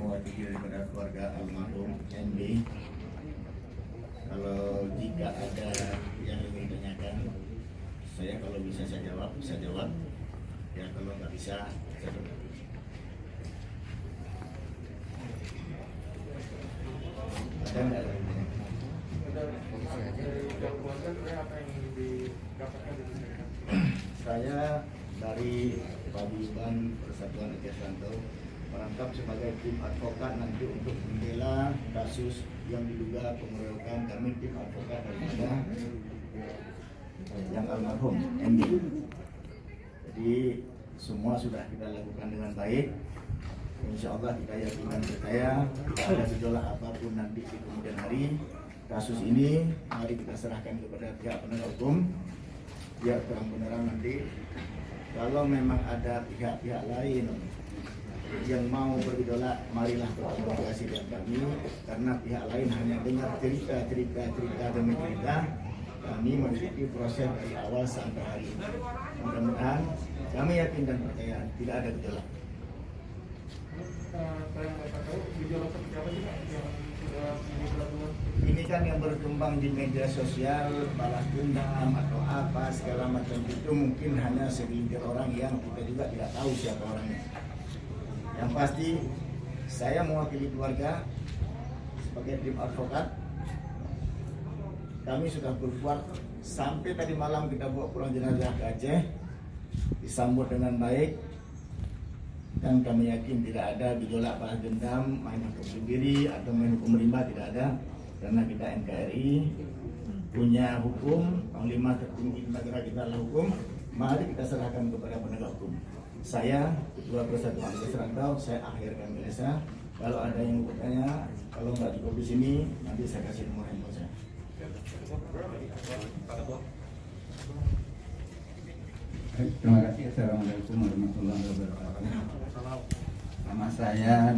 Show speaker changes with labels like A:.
A: mewakili daripada keluarga almarhum MB. Kalau jika ada yang ingin ditanyakan, saya kalau bisa saya jawab, ya kalau nggak bisa, saya jawab. Ada nggak yang saya dari Paguyuban Persatuan Aceh Rantau merangkap sebagai tim advokat nanti untuk membela kasus yang diduga pengeroyokan. Kami tim advokat daripada yang almarhum MB. Jadi semua sudah kita lakukan dengan baik. Insya Allah kita yakin percaya tidak ada gejolak apapun nanti di kemudian hari. Kasus ini mari kita serahkan kepada pihak penegak hukum biar terang benerang nanti. Kalau memang ada pihak-pihak lain yang mau bergejolak, marilah berkomunikasi dengan kami, karena pihak lain hanya dengar cerita demi cerita. Kami mengikuti proses dari awal sampai hari ini. Mudah-mudahan kami yakin dan percaya tidak ada gejolak. Ini kan yang berkembang di media sosial, balas dendam atau apa segala macam itu mungkin hanya segelintir orang yang kita juga tidak tahu siapa orangnya. Yang pasti saya mewakili keluarga sebagai tim advokat. Kami sudah berbuat sampai tadi malam kita bawa pulang jenazah ke Aceh, disambut dengan baik. Dan kami yakin tidak ada gejolak balas dendam, main hukum sendiri atau main hukum rimba, tidak ada. Karena kita NKRI punya hukum, panglima tertinggi negara kita adalah hukum. Mari kita serahkan kepada penegak hukum. Saya Ketua Persatuan Aceh Rantau, saya akhirkan biasa. Kalau ada yang bertanya, kalau nggak cukup di sini, nanti saya kasih nomor handphone saya.
B: Terima kasih. Assalamualaikum warahmatullahi wabarakatuh. Nama saya